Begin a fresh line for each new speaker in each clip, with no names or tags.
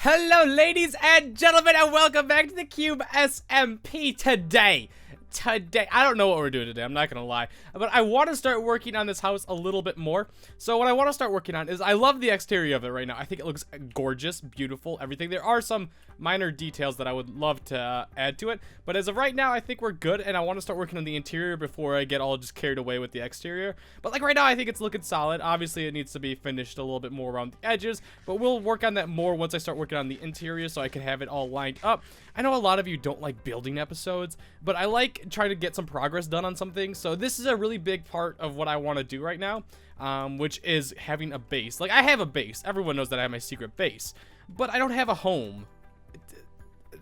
Hello, ladies and gentlemen, and welcome back to the Cube SMP today. I don't know what we're doing today, I'm not gonna lie, but I want to start working on this house a little bit more. So what I want to start working on is, I love the exterior of it right now. I think it looks gorgeous, beautiful, everything. There are some minor details that I would love to add to it, but as of right now, I think we're good, and I want to start working on the interior before I get all just carried away with the exterior. But like right now, I think it's looking solid. Obviously, it needs to be finished a little bit more around the edges, but we'll work on that more once I start working on the interior so I can have it all lined up. I know a lot of you don't like building episodes, but I like trying to get some progress done on something. So this is a really big part of what I want to do right now, which is having a base. Like, I have a base. Everyone knows that I have my secret base, but I don't have a home.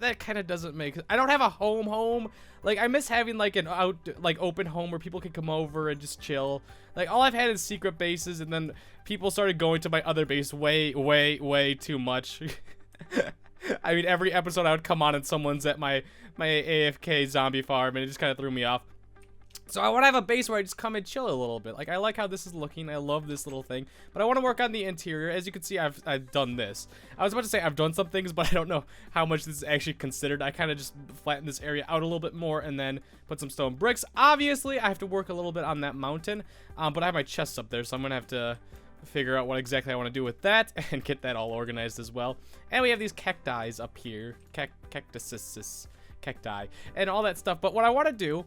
That kind of doesn't make sense. I don't have a home. Like, I miss having like an open home where people can come over and just chill. Like, all I've had is secret bases, and then people started going to my other base way too much. I mean, every episode I would come on and someone's at my AFK zombie farm, and it just kind of threw me off. So I want to have a base where I just come and chill a little bit. Like, I like how this is looking. I love this little thing. But I want to work on the interior. As you can see, I've done this. I was about to say I've done some things, but I don't know how much this is actually considered. I kind of just flattened this area out a little bit more and then put some stone bricks. Obviously, I have to work a little bit on that mountain. But I have my chests up there, so I'm going to have to figure out what exactly I want to do with that and get that all organized as well. And we have these cacti up here. Cacti. And all that stuff. But what I want to do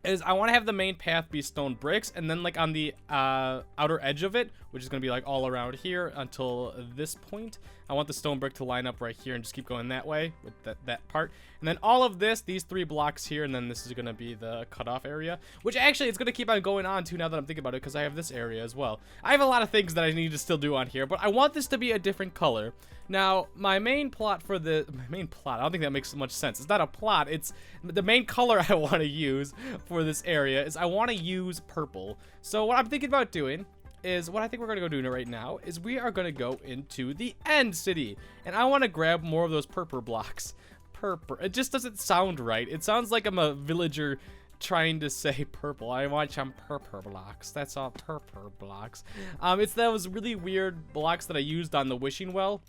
is I want to have the main path be stone bricks, and then like on the outer edge of it, which is going to be like all around here until this point, I want the stone brick to line up right here and just keep going that way with that part. And then all of this, these 3 blocks here, and then this is going to be the cutoff area, which actually it's going to keep on going on too now that I'm thinking about it, because I have this area as well. I have a lot of things that I need to still do on here, but I want this to be a different color. Now, my main plot for I don't think that makes much sense. It's not a plot. It's the main color I want to use for this area is I want to use purple. So what I'm thinking about doing is, what I think we're going to go do right now is we are going to go into the end city, and I want to grab more of those purple blocks. Purple. It just doesn't sound right. It sounds like I'm a villager trying to say purple. I want some purple blocks. That's all, purple blocks. It's those really weird blocks that I used on the wishing well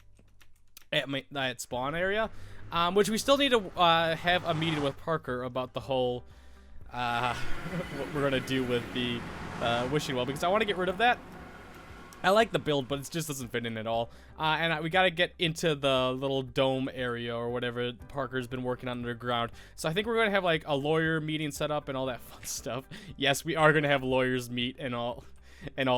at spawn area, which we still need to have a meeting with Parker about the whole what we're gonna do with the wishing well, because I want to get rid of that. I like the build, but it just doesn't fit in at all. And we got to get into the little dome area or whatever Parker's been working on underground. So I think we're going to have like a lawyer meeting set up and all that fun stuff. Yes, we are going to have lawyers meet and all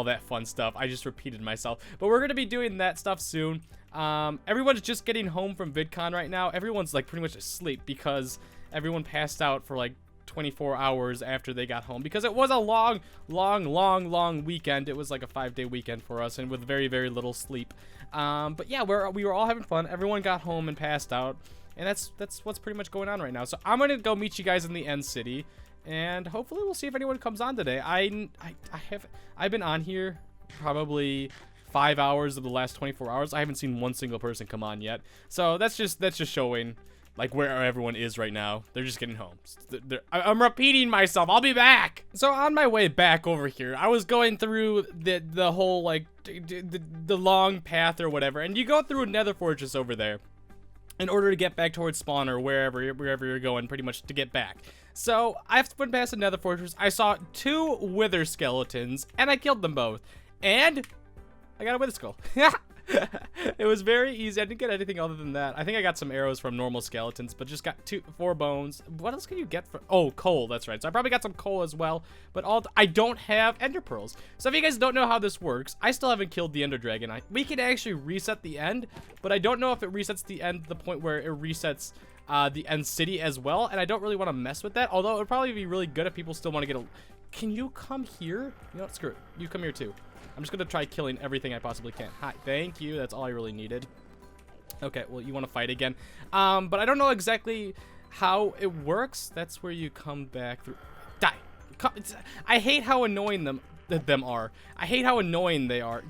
that fun stuff. I just repeated myself. But we're going to be doing that stuff soon. Everyone's just getting home from VidCon right now. Everyone's like pretty much asleep because everyone passed out for like 24 hours after they got home, because it was a long weekend. It was like a 5-day weekend for us, and with very little sleep. But yeah, we were all having fun. Everyone got home and passed out, and that's what's pretty much going on right now. So I'm gonna go meet you guys in the end city, and hopefully we'll see if anyone comes on today. I've been on here probably 5 hours of the last 24 hours. I haven't seen one single person come on yet. So that's just showing like where everyone is right now. They're just getting home. I'm repeating myself. I'll be back. So on my way back over here, I was going through the whole like the long path or whatever, and you go through Nether Fortress over there in order to get back towards spawn or wherever you're going, pretty much to get back. So I've been past the Nether Fortress. I saw 2 wither skeletons, and I killed them both, and I got a wither skull. It was very easy. I didn't get anything other than that. I think I got some arrows from normal skeletons, but just got 4 bones. What else can you get from? Oh, coal. That's right. So I probably got some coal as well. But I don't have ender pearls. So if you guys don't know how this works, I still haven't killed the ender dragon. We can actually reset the end, but I don't know if it resets the end to the point where it resets the end city as well. And I don't really want to mess with that. Although it would probably be really good if people still want to get a. Can you come here? You know what? Screw it. You come here too. I'm just gonna try killing everything I possibly can. Hi, thank you. That's all I really needed. Okay, well, you want to fight again? But I don't know exactly how it works. That's where you come back through. Die. I hate how annoying them are. I hate how annoying they are.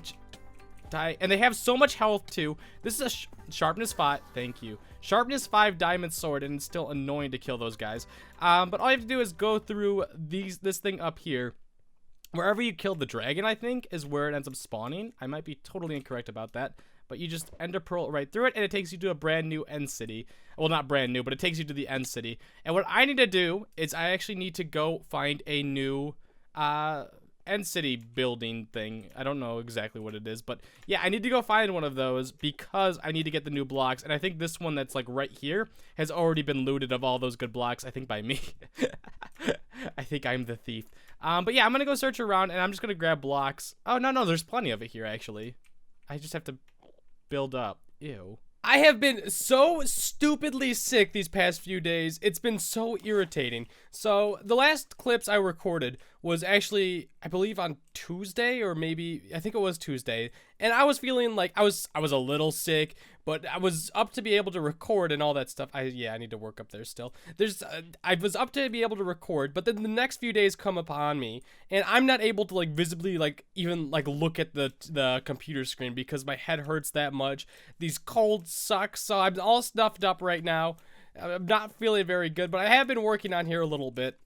Die. And they have so much health too. This is a sharpness 5. Thank you. Sharpness 5 diamond sword, and it's still annoying to kill those guys. But all you have to do is go through this thing up here. Wherever you kill the dragon, I think, is where it ends up spawning. I might be totally incorrect about that, but you just ender pearl right through it, and it takes you to a brand new end city. Well, not brand new, but it takes you to the end city. And what I need to do is I actually need to go find a new end city building thing. I don't know exactly what it is, but yeah, I need to go find one of those because I need to get the new blocks. And I think this one that's like right here has already been looted of all those good blocks, I think by me. I think I'm the thief. But yeah, I'm gonna go search around and I'm just gonna grab blocks. Oh, no, there's plenty of it here actually. I just have to build up. Ew. I have been so stupidly sick these past few days. It's been so irritating. So the last clips I recorded was actually, I believe, on Tuesday, or maybe I think it was Tuesday. And I was feeling like I was a little sick, but I was up to be able to record and all that stuff. I need to work up there still. I was up to be able to record, but then the next few days come upon me, and I'm not able to like visibly like even like look at the computer screen because my head hurts that much. These colds suck, so I'm all stuffed up right now. I'm not feeling very good, but I have been working on here a little bit.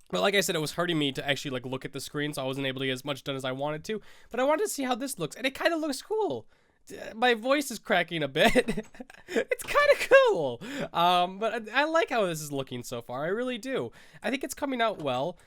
But like I said, it was hurting me to actually like look at the screen, so I wasn't able to get as much done as I wanted to. But I wanted to see how this looks, and it kind of looks cool. My voice is cracking a bit. It's kind of cool. But I like how this is looking so far. I really do. I think it's coming out well.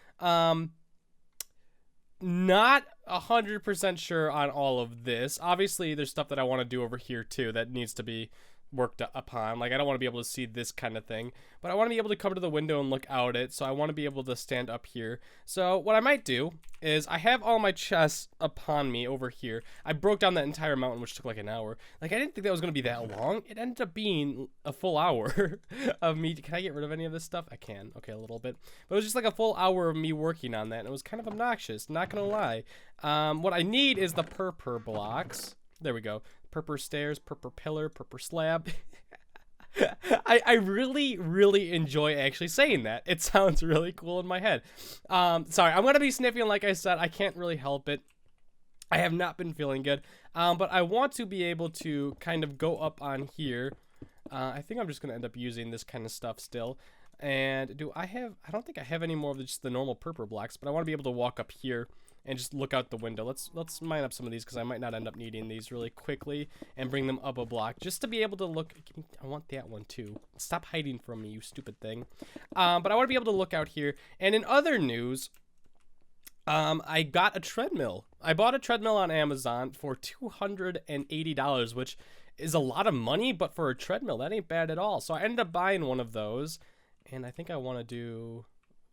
Not 100% sure on all of this. Obviously, there's stuff that I want to do over here too that needs to be worked upon. Like, I don't want to be able to see this kind of thing, but I want to be able to come to the window and look out it, so I want to be able to stand up here. So what I might do is I have all my chests upon me over here. I broke down that entire mountain, which took like an hour. Like, I didn't think that was going to be that long. It ended up being a full hour of me. Can I get rid of any of this stuff? I can. Okay, a little bit. But it was just like a full hour of me working on that, and it was kind of obnoxious, not going to lie. What I need is the purple blocks. There we go. Purple stairs, purple pillar, purple slab. I really, really enjoy actually saying that. It sounds really cool in my head. Sorry, I'm going to be sniffing like I said. I can't really help it. I have not been feeling good. But I want to be able to kind of go up on here. I think I'm just going to end up using this kind of stuff still. And I don't think I have any more of just the normal purple blocks, but I want to be able to walk up here and just look out the window. Let's mine up some of these because I might not end up needing these really quickly and bring them up a block just to be able to look. I want that one too. Stop hiding from me, you stupid thing. But I want to be able to look out here. And in other news, I got a treadmill. I bought a treadmill on Amazon for $280, which is a lot of money, but for a treadmill, that ain't bad at all. So I ended up buying one of those, and I think I want to do...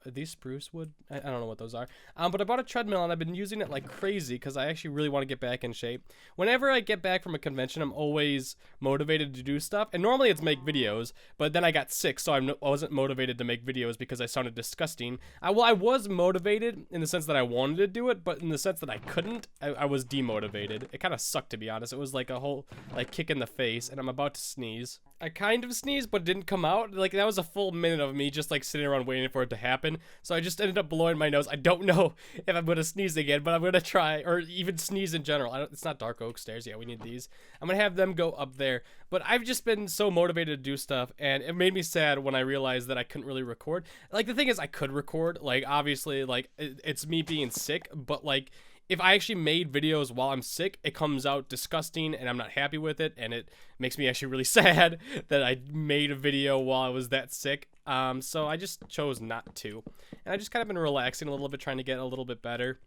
Are these spruce wood? I don't know what those are. But I bought a treadmill and I've been using it like crazy because I actually really want to get back in shape. Whenever I get back from a convention, I'm always motivated to do stuff. And normally it's make videos, but then I got sick, so I wasn't motivated to make videos because I sounded disgusting. I was motivated in the sense that I wanted to do it, but in the sense that I couldn't, I was demotivated. It kind of sucked, to be honest. It was like a whole like kick in the face, and I'm about to sneeze. I kind of sneezed, but it didn't come out. Like, that was a full minute of me just like sitting around waiting for it to happen. So I just ended up blowing my nose. I don't know if I'm gonna sneeze again, but I'm gonna try, or even sneeze in general. It's not dark oak stairs. Yeah, we need these. I'm gonna have them go up there. But I've just been so motivated to do stuff, and it made me sad when I realized that I couldn't really record. Like, the thing is, I could record. Like, obviously, like, it's me being sick, but like, if I actually made videos while I'm sick, it comes out disgusting and I'm not happy with it, and it makes me actually really sad that I made a video while I was that sick. So I just chose not to. And I just kind of been relaxing a little bit, trying to get a little bit better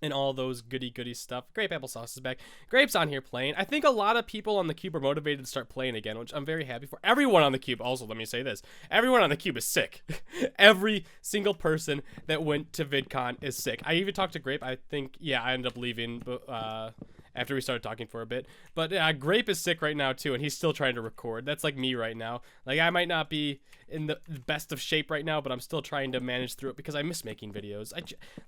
and all those goody stuff. Grape applesauce is back. Grape's on here playing. I think a lot of people on the cube are motivated to start playing again, which I'm very happy for. Everyone on the cube, also let me say this, everyone on the cube is sick. Every single person that went to VidCon is sick. I even talked to Grape. I think, yeah, I ended up leaving after we started talking for a bit. But Grape is sick right now too, and he's still trying to record. That's like me right now. Like, I might not be in the best of shape right now, but I'm still trying to manage through it because I miss making videos.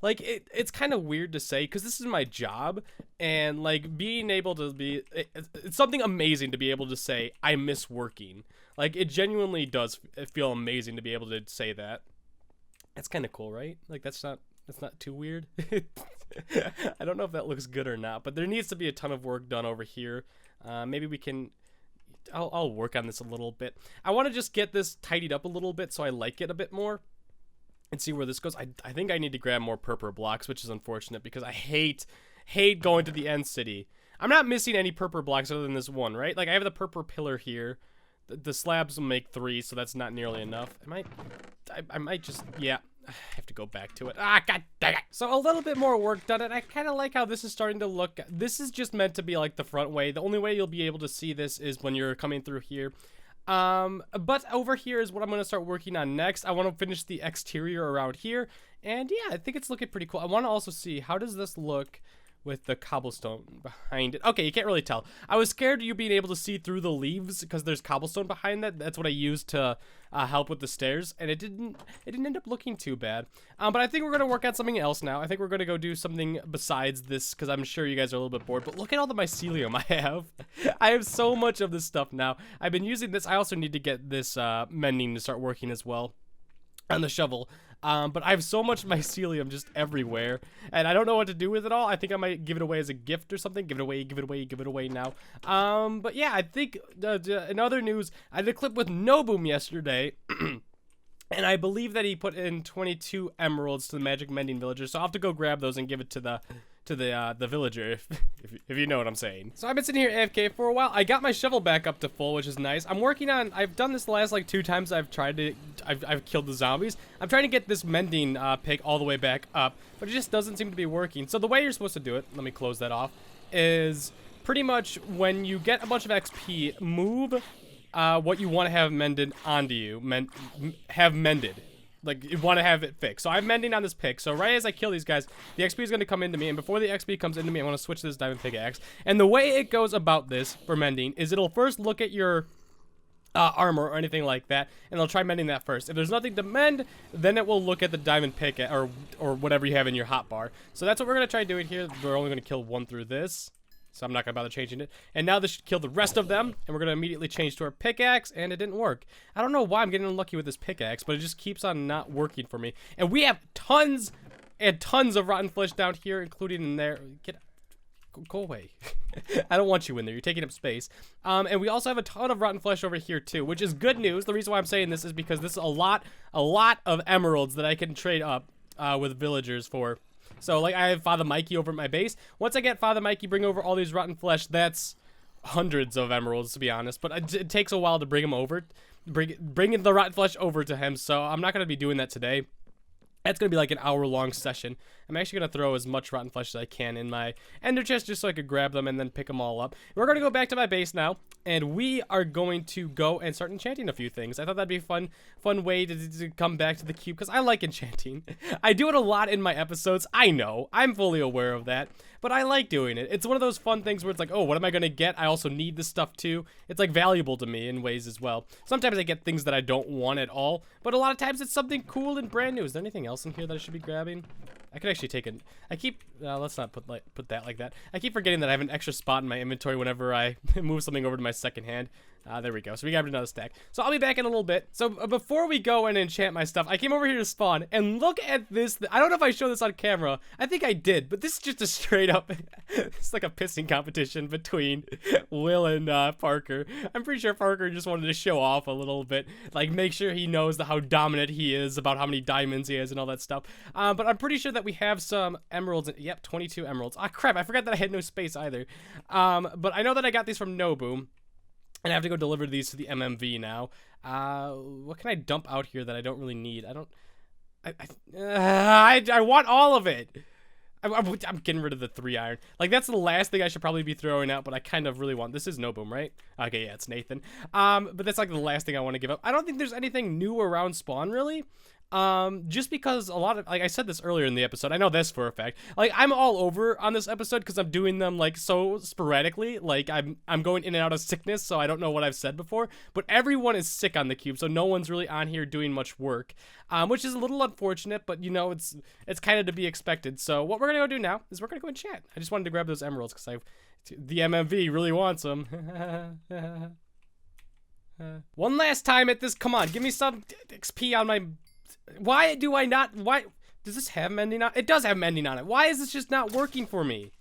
It's kind of weird to say because this is my job, and like being able to be, it's something amazing to be able to say I miss working. Like, it genuinely does feel amazing to be able to say that. That's kind of cool, right? Like, that's not too weird. I don't know if that looks good or not, but there needs to be a ton of work done over here. Maybe we can... I'll work on this a little bit. I want to just get this tidied up a little bit so I like it a bit more and see where this goes. I think I need to grab more purple blocks, which is unfortunate because I hate going to the end city. I'm not missing any purple blocks other than this one, right? Like, I have the purple pillar here. The slabs will make 3, so that's not nearly enough. I might just, yeah. I have to go back to it. Ah, god dang it. So a little bit more work done, and I kind of like how this is starting to look. This is just meant to be like the front way. The only way you'll be able to see this is when you're coming through here. But over here is what I'm going to start working on next. I want to finish the exterior around here. And yeah, I think it's looking pretty cool. I want to also see, how does this look with the cobblestone behind it? Okay, you can't really tell. I was scared of you being able to see through the leaves because there's cobblestone behind that. That's what I used to help with the stairs, and it didn't end up looking too bad. But I think we're gonna work on something else now. I think we're gonna go do something besides this because I'm sure you guys are a little bit bored. But look at all the mycelium I have. I have so much of this stuff now. I've been using this. I also need to get this mending to start working as well on the shovel. But I have so much mycelium just everywhere, and I don't know what to do with it all. I think I might give it away as a gift or something. Give it away now. But yeah, I think in other news, I did a clip with Noboom yesterday, and I believe that he put in 22 emeralds to the magic mending villager. So I'll have to go grab those and give it to the villager, if you know what I'm saying. So I've been sitting here AFK for a while. I got my shovel back up to full, which is nice. I'm working on, I've done this the last like 2 times I've killed the zombies. I'm trying to get this mending pick all the way back up, but it just doesn't seem to be working. So the way you're supposed to do it, let me close that off, is pretty much when you get a bunch of XP, move what you want to have mended onto you, have mended. Like, you want to have it fixed. So I'm mending on this pick. So right as I kill these guys, the XP is going to come into me. And before the XP comes into me, I want to switch to this diamond pickaxe. And the way it goes about this for mending is it'll first look at your armor or anything like that, and it'll try mending that first. If there's nothing to mend, then it will look at the diamond pick or whatever you have in your hotbar. So that's what we're going to try doing here. We're only going to kill 1 through this. So I'm not going to bother changing it. And now this should kill the rest of them. And we're going to immediately change to our pickaxe. And it didn't work. I don't know why I'm getting unlucky with this pickaxe, but it just keeps on not working for me. And we have tons and tons of rotten flesh down here, including in there. Go away. I don't want you in there. You're taking up space. And we also have a ton of rotten flesh over here too, which is good news. The reason why I'm saying this is because this is a lot of emeralds that I can trade up with villagers for. So, like, I have Father Mikey over at my base. Once I get Father Mikey, bring over all these rotten flesh, that's hundreds of emeralds, to be honest. But it takes a while to bring them over, bring the rotten flesh over to him. So I'm not going to be doing that today. That's going to be like an hour-long session. I'm actually going to throw as much rotten flesh as I can in my ender chest just so I could grab them and then pick them all up. We're going to go back to my base now, and we are going to go and start enchanting a few things. I thought that'd be a fun way to come back to the cube, because I like enchanting. I do it a lot in my episodes. I know. I'm fully aware of that. But I like doing it. It's one of those fun things where it's like, oh, what am I going to get? I also need this stuff too. It's like valuable to me in ways as well. Sometimes I get things that I don't want at all, but a lot of times it's something cool and brand new. Is there anything else in here that I should be grabbing? I could actually take it. I keep, let's not put that like that. I keep forgetting that I have an extra spot in my inventory whenever I move something over to my second hand. There we go. So we grabbed another stack. So I'll be back in a little bit. So before we go and enchant my stuff, I came over here to spawn, and look at this. I don't know if I showed this on camera. I think I did, but this is just a straight up, it's like a pissing competition between Will and Parker. I'm pretty sure Parker just wanted to show off a little bit, like make sure he knows how dominant he is, about how many diamonds he has and all that stuff. But I'm pretty sure that we have some emeralds. Yep, 22 emeralds. Ah, crap. I forgot that I had no space either. But I know that I got these from Noboom. And I have to go deliver these to the MMV now. What can I dump out here that I don't really need? I want all of it. I'm getting rid of the 3 iron. Like, that's the last thing I should probably be throwing out, but I kind of really want. This is Noboom, right? Okay, yeah, it's Nathan. But that's like the last thing I want to give up. I don't think there's anything new around spawn, really. Just because a lot of, like I said this earlier in the episode, I know this for a fact, like I'm all over on this episode because I'm doing them like so sporadically, like I'm going in and out of sickness, so I don't know what I've said before, but everyone is sick on the cube, so no one's really on here doing much work, which is a little unfortunate, but you know, it's kind of to be expected. So what we're gonna go do now is we're gonna go and chat. I just wanted to grab those emeralds because the MMV really wants them. One last time at this, come on, give me some XP on my. Why do I not? Why does this have mending on? It does have mending on it. Why is this just not working for me?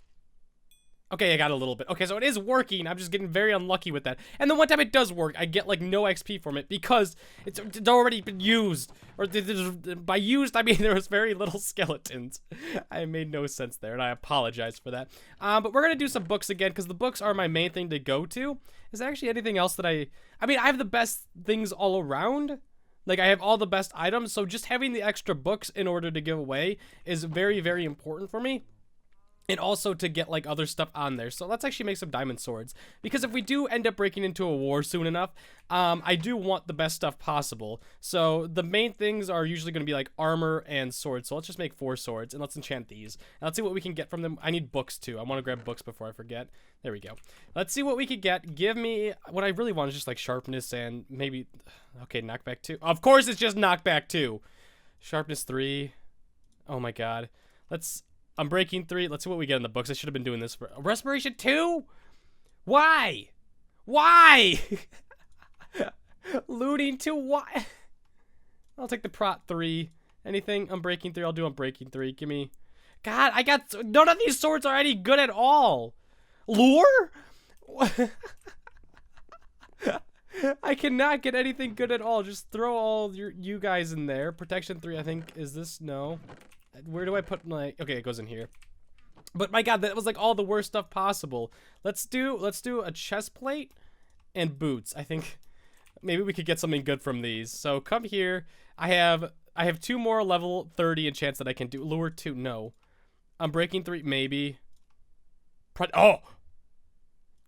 Okay, I got a little bit. Okay, so it is working. I'm just getting very unlucky with that. And the one time it does work, I get like no XP from it because it's already been used. Or by used, I mean there was very little skeletons. I made no sense there, and I apologize for that. But we're gonna do some books again because the books are my main thing to go to. Is there actually anything else that I mean, I have the best things all around. Like, I have all the best items, so just having the extra books in order to give away is very, very important for me. And also to get, like, other stuff on there. So let's actually make some diamond swords. Because if we do end up breaking into a war soon enough, I do want the best stuff possible. So the main things are usually going to be, like, armor and swords. So let's just make 4 swords, and let's enchant these. And let's see what we can get from them. I need books, too. I want to grab books before I forget. There we go. Let's see what we could get. Give me... What I really want is just, like, sharpness and maybe... Okay, knockback 2. Of course it's just knockback 2. Sharpness 3. Oh, my God. Let's... Unbreaking 3. Let's see what we get in the books. I should have been doing this for Respiration 2. Why? Why? Looting 2. Why? I'll take the Prot 3. Anything? Unbreaking 3. I'll do Unbreaking 3. Give me. God, I got none of these swords are any good at all. Lure? I cannot get anything good at all. Just throw all you guys in there. Protection 3. I think is this no. Where do I put my... Okay, it goes in here. But my God, that was like all the worst stuff possible. Let's do a chest plate and boots. I think maybe we could get something good from these. So come here. I have 2 more level 30 enchants that I can do. Lure 2, no. Unbreaking 3, maybe. Oh!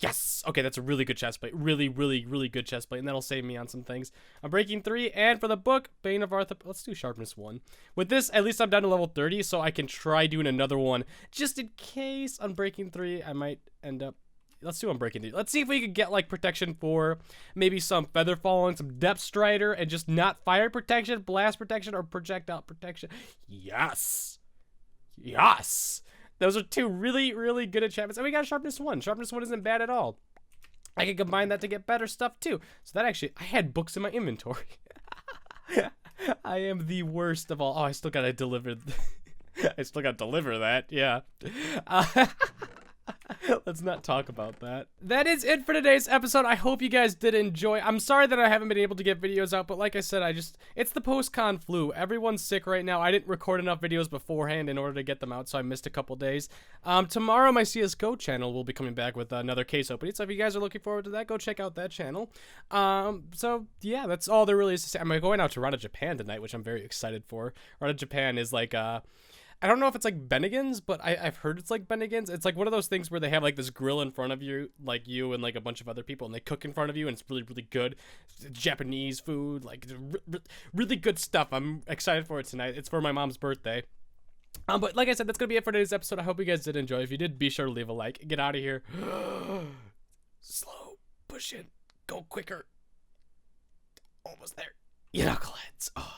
Yes! Okay, that's a really good chest plate. Really, really, really good chest plate. And that'll save me on some things. Unbreaking 3. And for the book, Bane of Arthur. Let's do Sharpness 1. With this, at least I'm down to level 30, so I can try doing another one. Just in case. Unbreaking 3, I might end up... Let's do Unbreaking 3. Let's see if we could get, like, Protection 4. Maybe some Feather Falling, some Depth Strider, and just not Fire Protection, Blast Protection, or Projectile Protection. Yes! Yes! Those are 2 really, really good enchantments. And we got Sharpness 1. Sharpness 1 isn't bad at all. I can combine that to get better stuff, too. So that actually... I had books in my inventory. I am the worst of all. Oh, I still gotta deliver... I still gotta deliver that. Yeah. Let's not talk about that. That is it for today's episode. I hope you guys did enjoy. I'm sorry that I haven't been able to get videos out, but like I said, it's the post-con flu. Everyone's sick right now. I didn't record enough videos beforehand in order to get them out, so I missed a couple days. Tomorrow, my CSGO channel will be coming back with another case opening, so if you guys are looking forward to that, go check out that channel. So yeah, that's all there really is to say. I'm going out to Rana, Japan tonight, which I'm very excited for. Rana, Japan is like, I don't know if it's like Bennigan's, but I've heard it's like Bennigan's. It's like one of those things where they have like this grill in front of you, like you and like a bunch of other people, and they cook in front of you, and it's really, really good. Japanese food, like really good stuff. I'm excited for it tonight. It's for my mom's birthday. But like I said, that's going to be it for today's episode. I hope you guys did enjoy. If you did, be sure to leave a like. Get out of here. Slow. Push it. Go quicker. Almost there. You knuckleheads. Oh,